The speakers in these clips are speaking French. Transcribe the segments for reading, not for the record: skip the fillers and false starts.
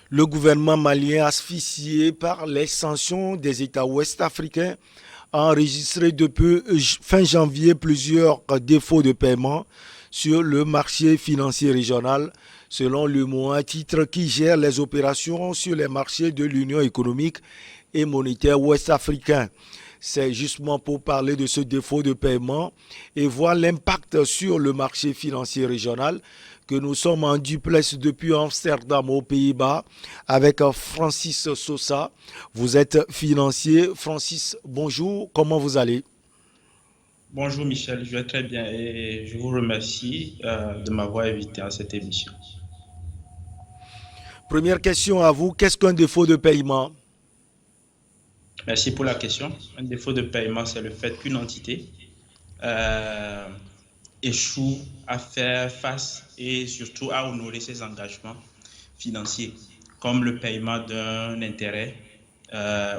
Le gouvernement malien, asphyxié par les sanctions des États ouest-africains, a enregistré depuis fin janvier plusieurs défauts de paiement sur le marché financier régional, selon le MOA, titre qui gère les opérations sur les marchés de l'Union économique et monétaire ouest-africain. C'est justement pour parler de ce défaut de paiement et voir l'impact sur le marché financier régional que nous sommes en duplex depuis Amsterdam aux Pays-Bas avec Francis Sosa. Vous êtes financier. Francis, bonjour, comment vous allez? Bonjour Michel, je vais très bien et je vous remercie de m'avoir invité à cette émission. Première question à vous, qu'est-ce qu'un défaut de paiement? Merci pour la question. Un défaut de paiement, c'est le fait qu'une entité euh, échoue à faire face et surtout à honorer ses engagements financiers, comme le paiement d'un intérêt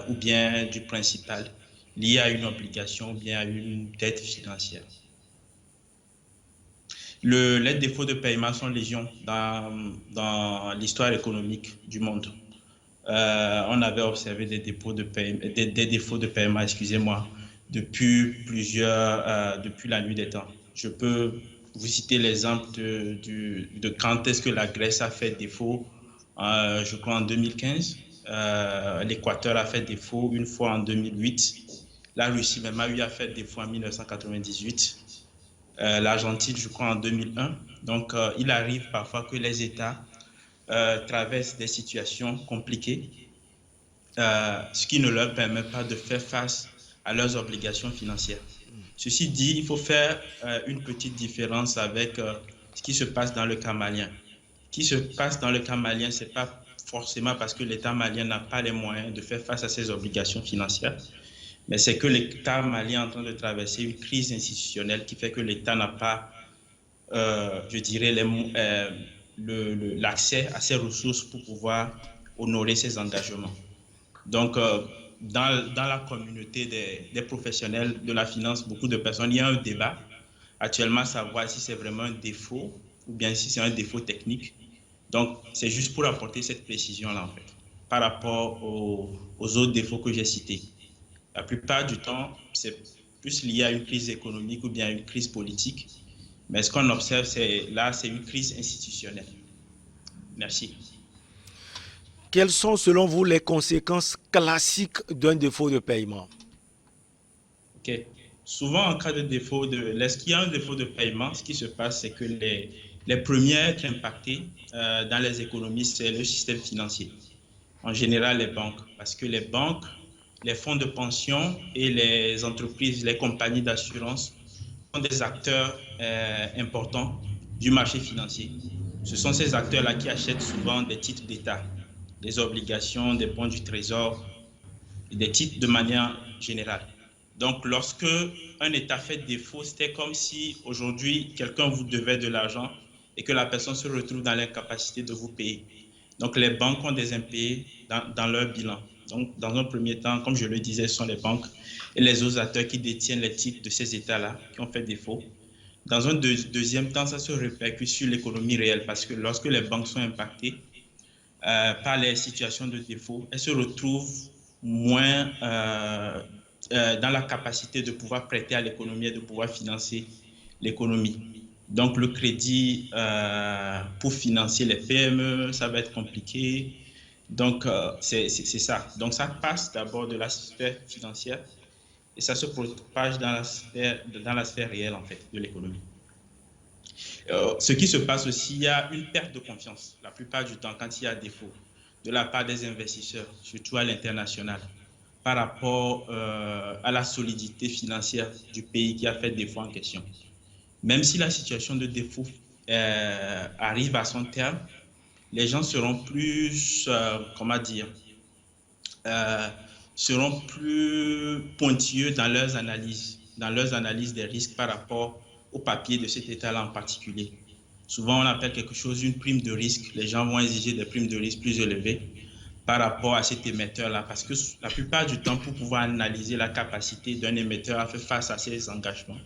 ou bien du principal lié à une obligation ou bien à une dette financière. Les défauts de paiement sont légion dans l'histoire économique du monde. On avait observé des défauts de paiement, excusez-moi, depuis la nuit des temps. Je peux vous citer l'exemple de quand est-ce que la Grèce a fait défaut, je crois en 2015. L'Équateur a fait défaut une fois en 2008. La Russie même a eu à faire défaut en 1998. L'Argentine, je crois, en 2001. Donc, il arrive parfois que les États traversent des situations compliquées, ce qui ne leur permet pas de faire face à leurs obligations financières. Ceci dit, il faut faire une petite différence avec ce qui se passe dans le cas malien. Ce qui se passe dans le cas malien, ce n'est pas forcément parce que l'État malien n'a pas les moyens de faire face à ses obligations financières, mais c'est que l'État malien est en train de traverser une crise institutionnelle qui fait que l'État n'a pas, je dirais, l'accès à ses ressources pour pouvoir honorer ses engagements. Donc, dans la communauté des professionnels de la finance, beaucoup de personnes, il y a un débat actuellement à savoir si c'est vraiment un défaut ou bien si c'est un défaut technique. Donc, c'est juste pour apporter cette précision-là, en fait, par rapport aux autres défauts que j'ai cités. La plupart du temps, c'est plus lié à une crise économique ou bien à une crise politique. Mais ce qu'on observe, c'est une crise institutionnelle. Merci. Quelles sont selon vous les conséquences classiques d'un défaut de paiement? OK. Souvent, en cas de défaut lorsqu'il y a un défaut de paiement, ce qui se passe, c'est que les premiers à être impactés dans les économies, c'est le système financier. En général, les banques. Parce que les banques, les fonds de pension et les entreprises, les compagnies d'assurance sont des acteurs importants du marché financier. Ce sont ces acteurs-là qui achètent souvent des titres d'État, des obligations, des bons du trésor, et des titres de manière générale. Donc, lorsque un État fait défaut, c'était comme si aujourd'hui, quelqu'un vous devait de l'argent et que la personne se retrouve dans l'incapacité de vous payer. Donc, les banques ont des impayés dans leur bilan. Donc, dans un premier temps, comme je le disais, ce sont les banques et les autres acteurs qui détiennent les titres de ces États-là qui ont fait défaut. Dans un deuxième temps, ça se répercute sur l'économie réelle parce que lorsque les banques sont impactées par les situations de défaut, elles se retrouvent moins dans la capacité de pouvoir prêter à l'économie et de pouvoir financer l'économie. Donc le crédit pour financer les PME, ça va être compliqué. Donc c'est ça. Donc ça passe d'abord de la sphère financière et ça se propage dans la sphère réelle en fait de l'économie. Ce qui se passe aussi, il y a une perte de confiance la plupart du temps quand il y a défaut de la part des investisseurs, surtout à l'international, par rapport à la solidité financière du pays qui a fait défaut en question. Même si la situation de défaut arrive à son terme, les gens seront plus, comment dire, euh, seront plus pointilleux dans leurs analyses des risques par rapport au papier de cet État-là en particulier. Souvent, on appelle quelque chose une prime de risque. Les gens vont exiger des primes de risque plus élevées par rapport à cet émetteur-là, parce que la plupart du temps, pour pouvoir analyser la capacité d'un émetteur à faire face à ses engagements,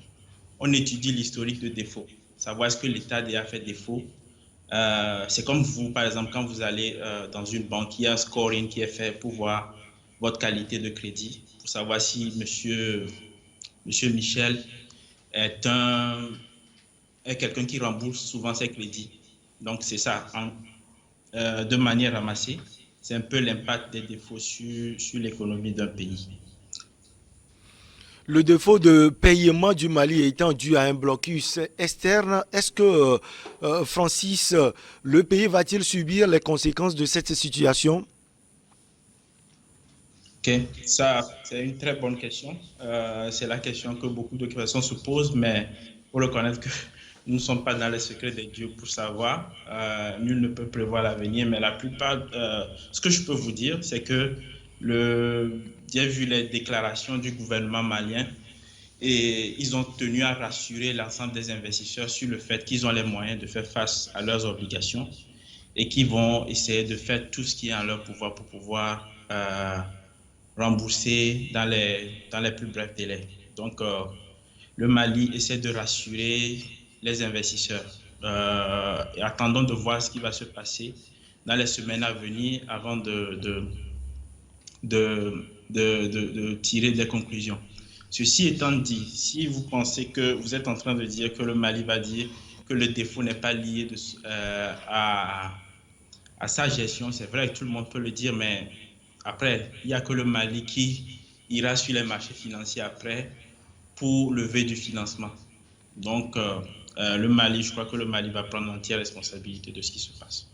on étudie l'historique de défaut, savoir est-ce que l'État a fait défaut C'est comme vous, par exemple, quand vous allez dans une banque, il y a un scoring qui est fait pour voir votre qualité de crédit, pour savoir si monsieur Michel est quelqu'un qui rembourse souvent ses crédits. Donc, c'est ça, de manière ramassée, c'est un peu l'impact des défauts sur l'économie d'un pays. Le défaut de paiement du Mali étant dû à un blocus externe, est-ce que, Francis, le pays va-t-il subir les conséquences de cette situation? Ok, ça, c'est une très bonne question. C'est la question que beaucoup de personnes se posent, mais il faut reconnaître que nous ne sommes pas dans les secrets des dieux pour savoir. Nul ne peut prévoir l'avenir, mais la plupart, ce que je peux vous dire, c'est que j'ai vu les déclarations du gouvernement malien et ils ont tenu à rassurer l'ensemble des investisseurs sur le fait qu'ils ont les moyens de faire face à leurs obligations et qu'ils vont essayer de faire tout ce qui est en leur pouvoir pour pouvoir rembourser dans les plus brefs délais. Donc, le Mali essaie de rassurer les investisseurs. Et attendons de voir ce qui va se passer dans les semaines à venir avant de tirer des conclusions. Ceci étant dit, si vous pensez que vous êtes en train de dire que le Mali va dire que le défaut n'est pas lié à sa gestion, c'est vrai que tout le monde peut le dire, mais après, il n'y a que le Mali qui ira sur les marchés financiers après pour lever du financement. Donc, le Mali, je crois que le Mali va prendre entière responsabilité de ce qui se passe.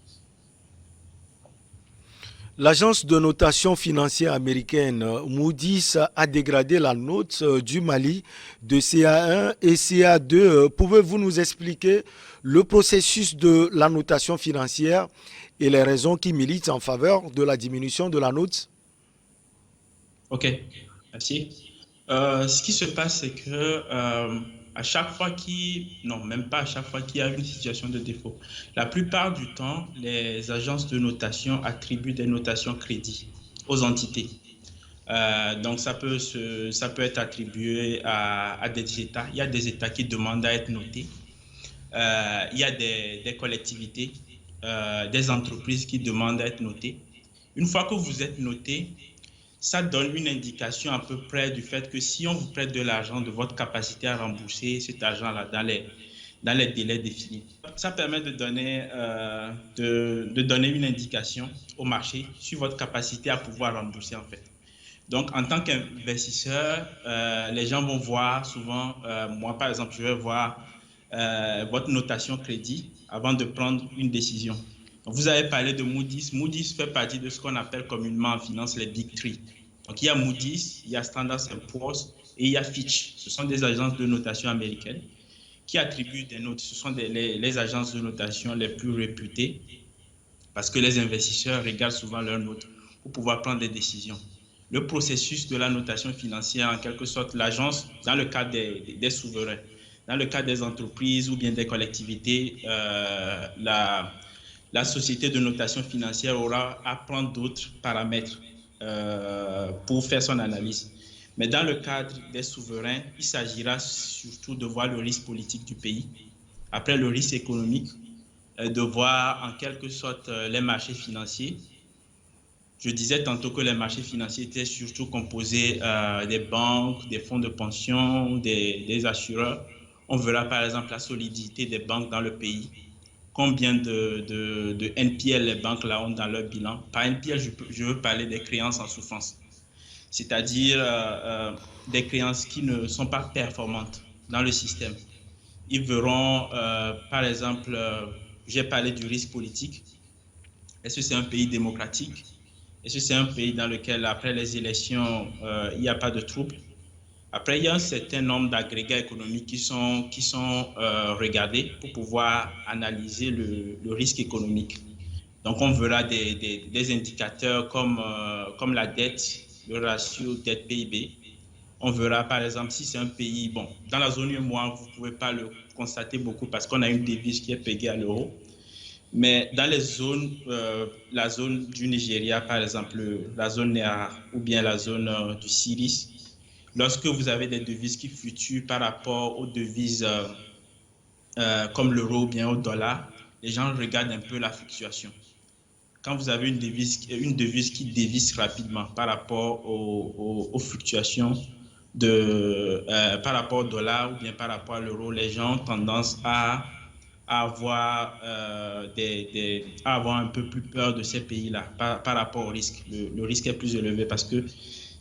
L'agence de notation financière américaine Moody's a dégradé la note du Mali de CA1 et CA2. Pouvez-vous nous expliquer le processus de la notation financière et les raisons qui militent en faveur de la diminution de la note? OK, merci. Ce qui se passe, c'est que à chaque fois non, même pas à chaque fois qu'il y a une situation de défaut, la plupart du temps, les agences de notation attribuent des notations crédit aux entités. Donc, ça peut être attribué à des États. Il y a des États qui demandent à être notés. Il y a des collectivités, des entreprises qui demandent à être notées. Une fois que vous êtes noté, ça donne une indication à peu près du fait que si on vous prête de l'argent, de votre capacité à rembourser cet argent-là dans les délais définis. Ça permet de donner une indication au marché sur votre capacité à pouvoir rembourser en fait. Donc, en tant qu'investisseur, les gens vont voir souvent, moi par exemple, je vais voir votre notation crédit avant de prendre une décision. Donc, vous avez parlé de Moody's. Moody's fait partie de ce qu'on appelle communément en finance les Big Three. Donc, il y a Moody's, il y a Standard & Poor's et il y a Fitch. Ce sont des agences de notation américaines qui attribuent des notes. Ce sont les agences de notation les plus réputées parce que les investisseurs regardent souvent leurs notes pour pouvoir prendre des décisions. Le processus de la notation financière, en quelque sorte, l'agence, dans le cas des souverains, dans le cas des entreprises ou bien des collectivités, la société de notation financière aura à prendre d'autres paramètres pour faire son analyse. Mais dans le cadre des souverains, il s'agira surtout de voir le risque politique du pays, après le risque économique, de voir en quelque sorte les marchés financiers. Je disais tantôt que les marchés financiers étaient surtout composés des banques, des fonds de pension, des assureurs. On verra par exemple la solidité des banques dans le pays. Combien de NPL les banques là ont dans leur bilan. Par NPL, je veux parler des créances en souffrance, c'est-à-dire des créances qui ne sont pas performantes dans le système. Ils verront, par exemple, j'ai parlé du risque politique. Est-ce que c'est un pays démocratique? Est-ce que c'est un pays dans lequel, après les élections, il n'y a pas de troubles? Après, il y a un certain nombre d'agrégats économiques qui sont regardés pour pouvoir analyser le risque économique. Donc, on verra des indicateurs comme la dette, le ratio dette-PIB. On verra, par exemple, si c'est un pays, bon, dans la zone UEMOA, vous ne pouvez pas le constater beaucoup parce qu'on a une devise qui est payée à l'euro. Mais dans les zones, la zone du Nigeria, par exemple, la zone NEA ou bien la zone du Syrie, lorsque vous avez des devises qui fluctuent par rapport aux devises comme l'euro ou bien au dollar, les gens regardent un peu la fluctuation. Quand vous avez une devise qui dévisse rapidement par rapport aux fluctuations par rapport au dollar ou bien par rapport à l'euro, les gens ont tendance à avoir, à avoir un peu plus peur de ces pays-là par rapport au risque. Le risque est plus élevé parce que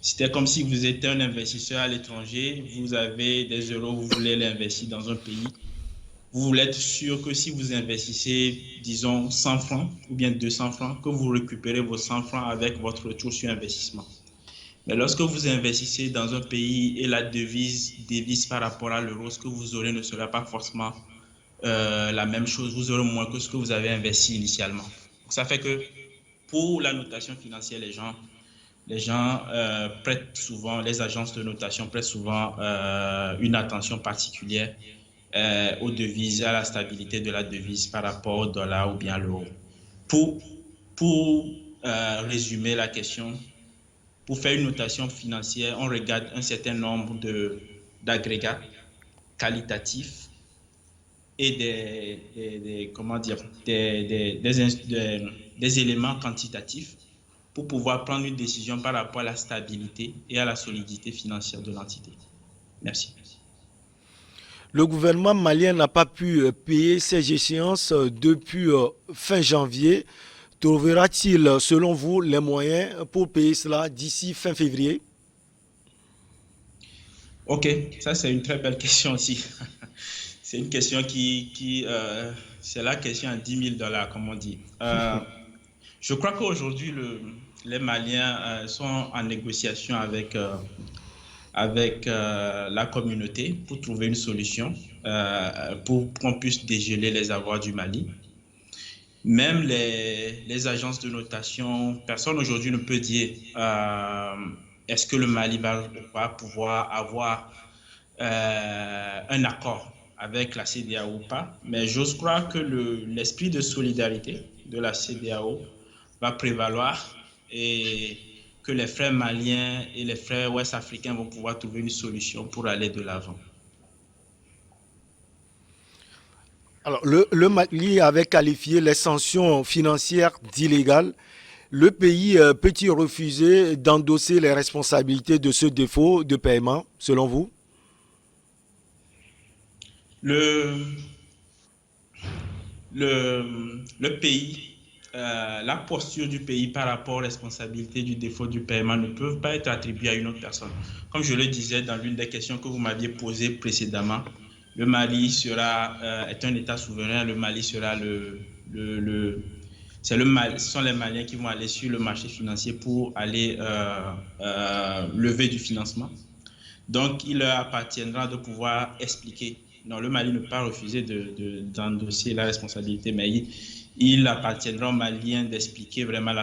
c'était comme si vous étiez un investisseur à l'étranger, vous avez des euros, vous voulez les investir dans un pays. Vous voulez être sûr que si vous investissez, disons, 100 francs ou bien 200 francs, que vous récupérez vos 100 francs avec votre retour sur investissement. Mais lorsque vous investissez dans un pays et la devise dévisse par rapport à l'euro, ce que vous aurez ne sera pas forcément la même chose. Vous aurez moins que ce que vous avez investi initialement. Donc, ça fait que pour la notation financière, les gens prêtent souvent, les agences de notation prêtent souvent une attention particulière aux devises, à la stabilité de la devise par rapport au dollar ou bien à l'euro. Pour résumer la question, pour faire une notation financière, on regarde un certain nombre d'agrégats qualitatifs et des éléments quantitatifs pour pouvoir prendre une décision par rapport à la stabilité et à la solidité financière de l'entité. Merci. Le gouvernement malien n'a pas pu payer ses échéances depuis fin janvier. Trouvera-t-il, selon vous, les moyens pour payer cela d'ici fin février? Ok, ça c'est une très belle question aussi. C'est une question c'est la question à 10 000 dollars, comme on dit. Je crois qu'aujourd'hui, les Maliens sont en négociation avec la communauté pour trouver une solution pour qu'on puisse dégeler les avoirs du Mali. Même les agences de notation, personne aujourd'hui ne peut dire est-ce que le Mali va pouvoir avoir un accord avec la CEDEAO ou pas. Mais j'ose croire que l'esprit de solidarité de la CEDEAO va prévaloir et que les frères maliens et les frères ouest-africains vont pouvoir trouver une solution pour aller de l'avant. Alors, le Mali avait qualifié les sanctions financières d'illégales. Le pays peut-il refuser d'endosser les responsabilités de ce défaut de paiement, selon vous? Le pays, la posture du pays par rapport aux responsabilités du défaut du paiement ne peuvent pas être attribuées à une autre personne. Comme je le disais dans l'une des questions que vous m'aviez posées précédemment, le Mali est un État souverain, le Mali sera ce sont les Maliens qui vont aller sur le marché financier pour aller lever du financement. Donc, il leur appartiendra de pouvoir expliquer. Non, le Mali ne peut pas refuser d'endosser la responsabilité, mais il appartiendra aux Maliens d'expliquer vraiment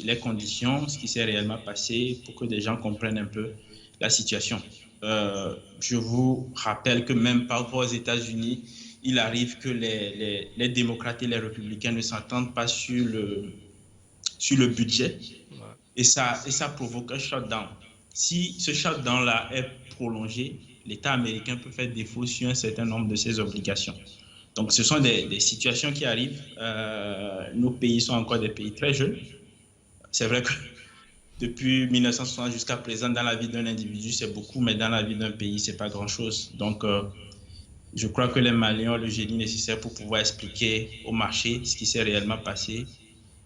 les conditions, ce qui s'est réellement passé pour que les gens comprennent un peu la situation. Je vous rappelle que même parfois aux États-Unis, il arrive que les démocrates et les républicains ne s'entendent pas sur le budget et ça provoque un shutdown. Si ce shutdown-là est prolongé, l'État américain peut faire défaut sur un certain nombre de ses obligations. Donc, ce sont des situations qui arrivent. Nos pays sont encore des pays très jeunes. C'est vrai que depuis 1960 jusqu'à présent, dans la vie d'un individu, c'est beaucoup, mais dans la vie d'un pays, ce n'est pas grand-chose. Donc, je crois que les Maliens ont le génie nécessaire pour pouvoir expliquer au marché ce qui s'est réellement passé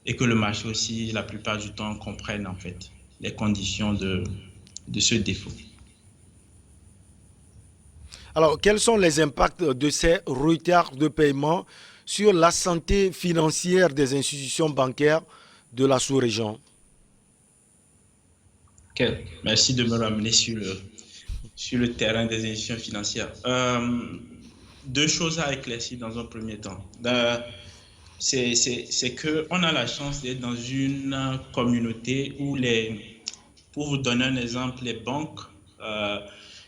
et que le marché aussi, la plupart du temps, comprenne en fait les conditions de ce défaut. Alors, quels sont les impacts de ces retards de paiement sur la santé financière des institutions bancaires de la sous-région? Okay. Merci de me ramener sur le terrain des institutions financières. Deux choses à éclaircir dans un premier temps. C'est qu'on a la chance d'être dans une communauté où pour vous donner un exemple, les banques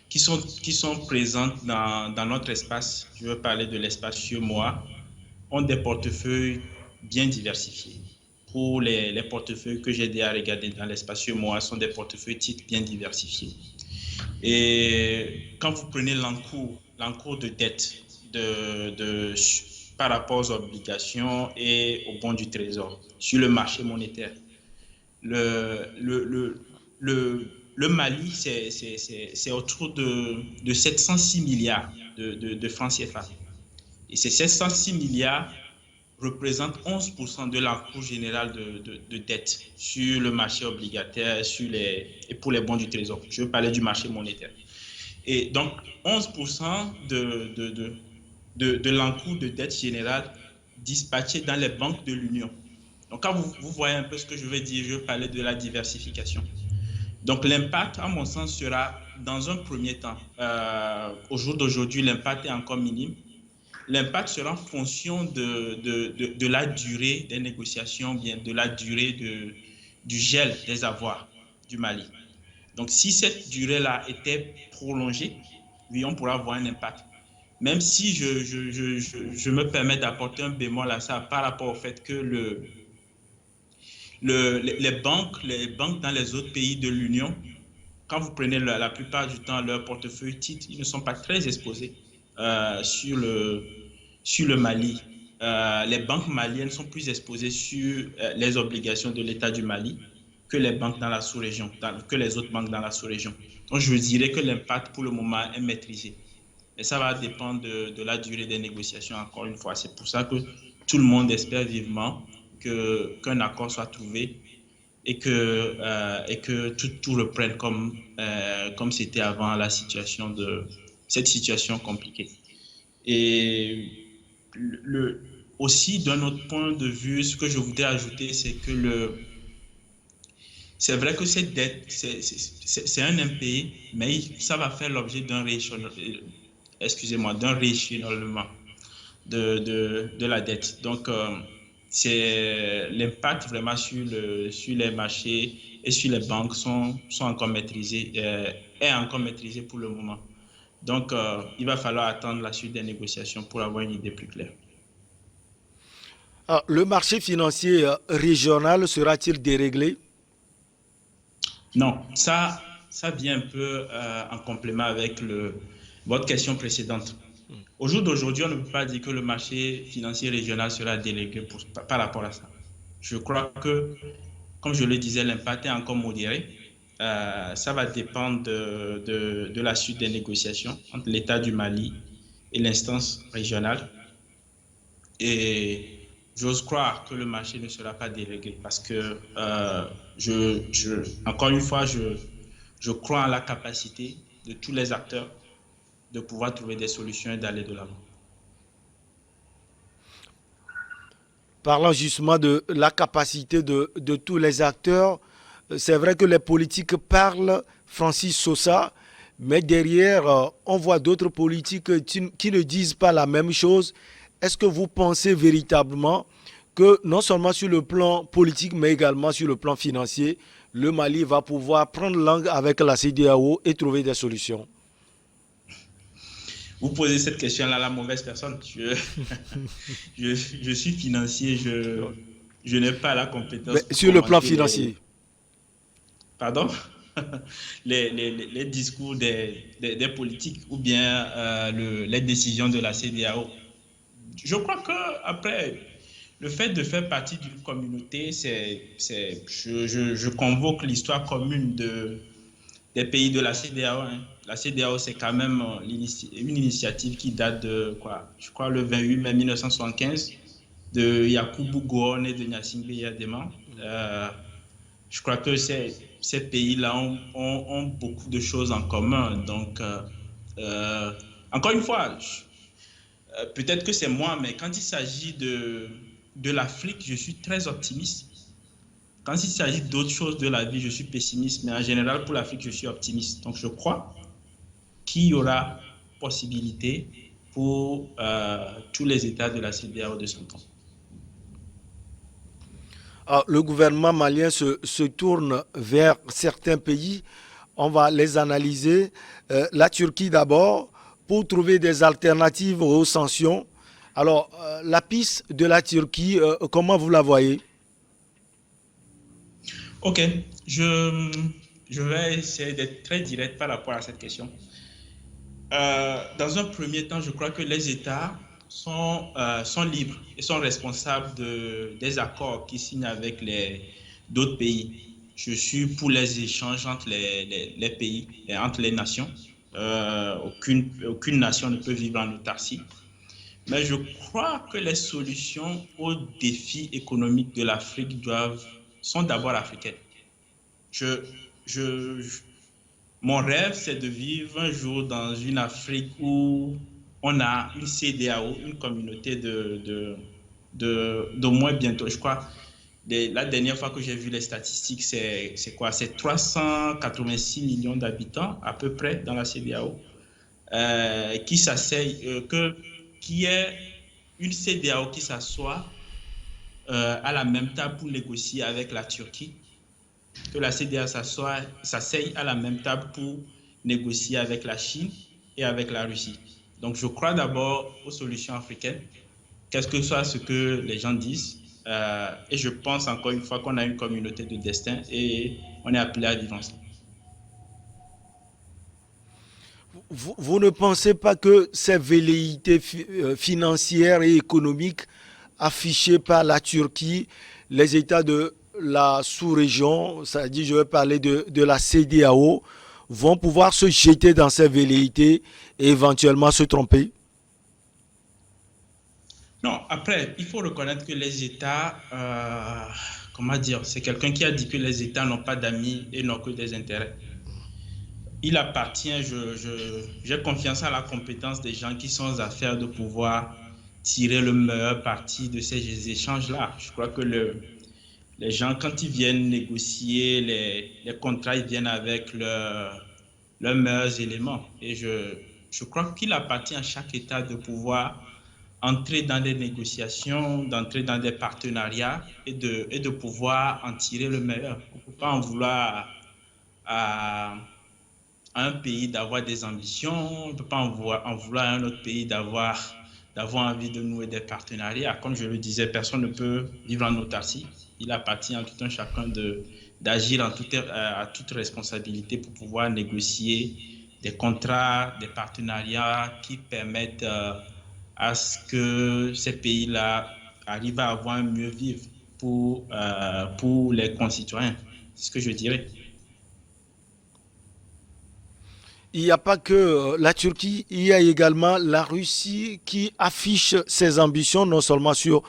qui sont présentes dans notre espace, je veux parler de l'espace chez moi, ont des portefeuilles bien diversifiés. Pour les portefeuilles que j'ai déjà regardés dans l'espace chez moi, sont des portefeuilles titres bien diversifiés. Et quand vous prenez l'encours de dette par rapport aux obligations et aux bons du Trésor sur le marché monétaire. Le, le, le, le Mali, c'est autour de 706 milliards de francs CFA. Et ces 706 milliards représentent 11% de l'encours général de dette sur le marché obligataire et pour les bons du Trésor. Je veux parler du marché monétaire. Et donc, 11% de l'encours de dette générale dispatché dans les banques de l'Union. Donc, quand vous voyez un peu ce que je veux dire, je veux parler de la diversification. Donc, l'impact, à mon sens, sera dans un premier temps. Au jour d'aujourd'hui, l'impact est encore minime. L'impact sera en fonction de la durée des négociations, bien de la durée du gel des avoirs du Mali. Donc, si cette durée-là était prolongée, oui, on pourra avoir un impact. Même si je me permets d'apporter un bémol à ça par rapport au fait que les banques dans les autres pays de l'Union, quand vous prenez la plupart du temps leur portefeuille titre, ils ne sont pas très exposés sur le Mali. Les banques maliennes sont plus exposées sur les obligations de l'État du Mali que les banques dans la sous-région, que les autres banques dans la sous-région. Donc, je dirais que l'impact pour le moment est maîtrisé. Mais ça va dépendre de la durée des négociations, encore une fois. C'est pour ça que tout le monde espère vivement qu'un accord soit trouvé et que tout reprenne comme c'était avant cette situation compliquée. Et aussi, d'un autre point de vue, ce que je voudrais ajouter, c'est que c'est vrai que cette dette, c'est un impayé, mais ça va faire l'objet d'un rééchelonnement de la dette. Donc, c'est l'impact vraiment sur les marchés et sur les banques sont encore maîtrisés, est encore maîtrisé pour le moment. Donc, il va falloir attendre la suite des négociations pour avoir une idée plus claire. Le marché financier régional sera-t-il déréglé? Non, ça vient un peu en complément avec votre question précédente. Au jour d'aujourd'hui, on ne peut pas dire que le marché financier régional sera délégué par rapport à ça. Je crois que, comme je le disais, l'impact est encore modéré. Ça va dépendre de la suite des négociations entre l'État du Mali et l'instance régionale. Et j'ose croire que le marché ne sera pas délégué parce que, encore une fois, je crois en la capacité de tous les acteurs de pouvoir trouver des solutions et d'aller de l'avant. Parlant justement de la capacité de tous les acteurs, c'est vrai que les politiques parlent Francis Sosa, mais derrière, on voit d'autres politiques qui ne disent pas la même chose. Est-ce que vous pensez véritablement que non seulement sur le plan politique, mais également sur le plan financier, le Mali va pouvoir prendre langue avec la CEDEAO et trouver des solutions? Vous posez cette question-là à la mauvaise personne. Je suis financier, je n'ai pas la compétence. Mais sur le plan financier. Pardon? Les discours des politiques ou bien les décisions de la CEDEAO. Je crois qu'après, le fait de faire partie d'une communauté, je convoque l'histoire commune des pays de la CEDEAO. Hein. La CEDEAO, c'est quand même une initiative qui date de, je crois, le 28 mai 1975, de Yakubu Gowon et de Gnassingbé Eyadema. Je crois que ces pays-là ont beaucoup de choses en commun. Donc, encore une fois, peut-être que c'est moi, mais quand il s'agit de l'Afrique, je suis très optimiste. Quand il s'agit d'autres choses de la vie, je suis pessimiste. Mais en général, pour l'Afrique, je suis optimiste. Donc, je crois qu'il y aura possibilité pour tous les États de la CEDEAO de son temps. Le gouvernement malien se tourne vers certains pays. On va les analyser. La Turquie d'abord, pour trouver des alternatives aux sanctions. Alors, la piste de la Turquie, comment vous la voyez? Ok, je vais essayer d'être très direct par rapport à cette question. Dans un premier temps, je crois que les États sont libres et sont responsables des accords qu'ils signent avec d'autres pays. Je suis pour les échanges entre les pays et entre les nations. Aucune nation ne peut vivre en autarcie. Mais je crois que les solutions aux défis économiques de l'Afrique sont d'abord africaines. Je, je, Mon rêve, c'est de vivre un jour dans une Afrique où on a une CEDEAO, une communauté d'au moins bientôt, je crois, la dernière fois que j'ai vu les statistiques, c'est quoi? C'est 386 millions d'habitants à peu près dans la CEDEAO qui s'asseyent, qui est une CEDEAO qui s'assoit à la même table pour négocier avec la Turquie, que la CEDEAO s'asseye à la même table pour négocier avec la Chine et avec la Russie. Donc je crois d'abord aux solutions africaines, qu'est-ce que soit ce que les gens disent. Et je pense encore une fois qu'on a une communauté de destin et on est appelé à vivre ensemble. Vous ne pensez pas que ces velléités financières et économiques affichées par la Turquie, les États de la sous-région, c'est-à-dire je vais parler de la CEDEAO, vont pouvoir se jeter dans ces velléités et éventuellement se tromper? Non, après, il faut reconnaître que les États, comment dire, c'est quelqu'un qui a dit que les États n'ont pas d'amis et n'ont que des intérêts. Il appartient, j'ai confiance à la compétence des gens qui sont aux affaires de pouvoir tirer le meilleur parti de ces échanges-là. Je crois que les gens, quand ils viennent négocier les contrats, ils viennent avec leurs meilleurs éléments. Et je crois qu'il appartient à chaque État de pouvoir entrer dans des négociations, d'entrer dans des partenariats et de pouvoir en tirer le meilleur. On ne peut pas en vouloir à un pays d'avoir des ambitions, on ne peut pas en vouloir à un autre pays d'avoir envie de nouer des partenariats. Comme je le disais, personne ne peut vivre en autarcie. Il appartient à tout un chacun d'agir à toute responsabilité pour pouvoir négocier des contrats, des partenariats qui permettent à ce que ces pays-là arrivent à avoir un mieux vivre pour les concitoyens. C'est ce que je dirais. Il n'y a pas que la Turquie, il y a également la Russie qui affiche ses ambitions non seulement sur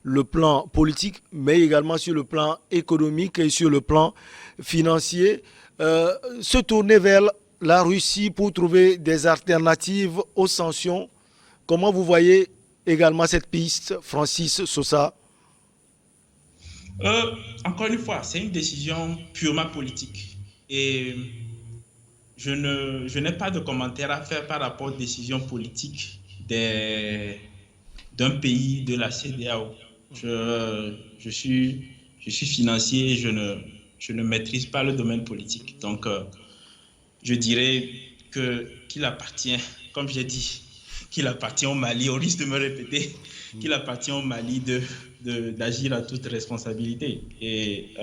le plan politique, mais également sur le plan économique et sur le plan financier. Se tourner vers la Russie pour trouver des alternatives aux sanctions. Comment vous voyez également cette piste, Francis Sosa? Encore une fois, c'est une décision purement politique. Et je n'ai pas de commentaire à faire par rapport aux décisions politiques d'un pays de la CEDEAO. Je suis financier, je ne maîtrise pas le domaine politique. Donc, je dirais qu'il appartient, comme j'ai dit, qu'il appartient au Mali, au risque de me répéter, qu'il appartient au Mali d'agir à toute responsabilité. Et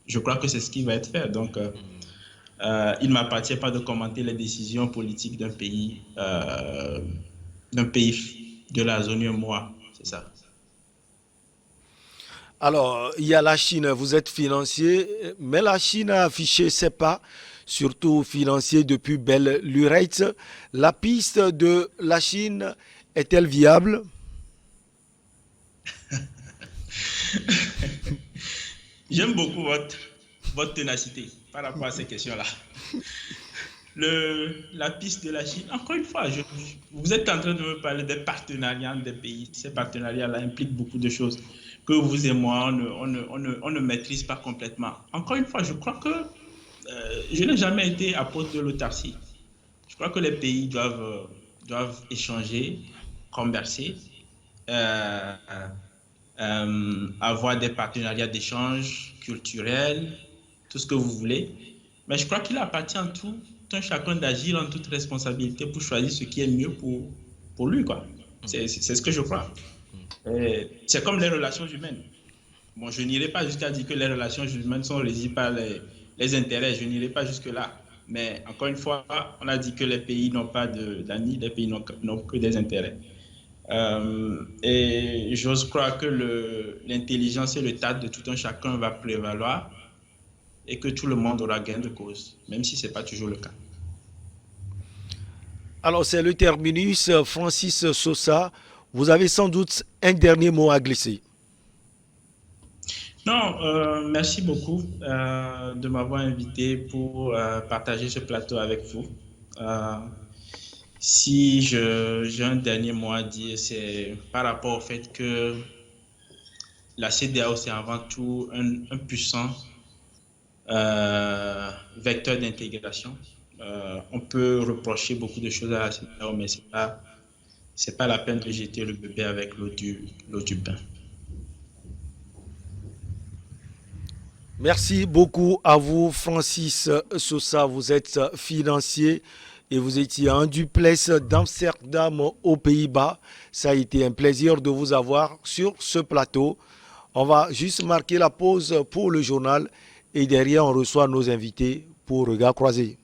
je crois que c'est ce qui va être fait. Donc, il ne m'appartient pas de commenter les décisions politiques d'un pays de la zone UEMOA. C'est ça. Alors, il y a la Chine, vous êtes financier, mais la Chine a affiché ses pas, surtout financier depuis belle lurette. La piste de la Chine est-elle viable? J'aime beaucoup votre ténacité par rapport à ces questions-là. La piste de la Chine, encore une fois, vous êtes en train de me parler des partenariats des pays. Ces partenariats-là impliquent beaucoup de choses que vous et moi, on ne maîtrise pas complètement. Encore une fois, je crois que je n'ai jamais été apôtre de l'autarcie. Je crois que les pays doivent échanger, converser, euh, avoir des partenariats d'échange culturels, tout ce que vous voulez. Mais je crois qu'il appartient à tout un chacun d'agir en toute responsabilité pour choisir ce qui est mieux pour lui, quoi. C'est ce que je crois. C'est comme les relations humaines. Bon, je n'irai pas jusqu'à dire que les relations humaines sont régies par les intérêts. Je n'irai pas jusque-là. Mais encore une fois, on a dit que les pays n'ont pas d'amis, les pays n'ont que des intérêts. Et j'ose croire que l'intelligence et le tact de tout un chacun va prévaloir et que tout le monde aura gain de cause, même si ce n'est pas toujours le cas. Alors, c'est le terminus. Francis Sosa, vous avez sans doute un dernier mot à glisser. Non, merci beaucoup de m'avoir invité pour partager ce plateau avec vous. Euh, Si j'ai un dernier mot à dire, c'est par rapport au fait que la CEDEAO, c'est avant tout un puissant vecteur d'intégration. On peut reprocher beaucoup de choses à la CEDEAO, mais c'est pas la peine de jeter le bébé avec l'eau du bain. Merci beaucoup à vous, Francis Sosa. Vous êtes financier et vous étiez en duplex d'Amsterdam aux Pays-Bas. Ça a été un plaisir de vous avoir sur ce plateau. On va juste marquer la pause pour le journal et derrière on reçoit nos invités pour Regard croisé.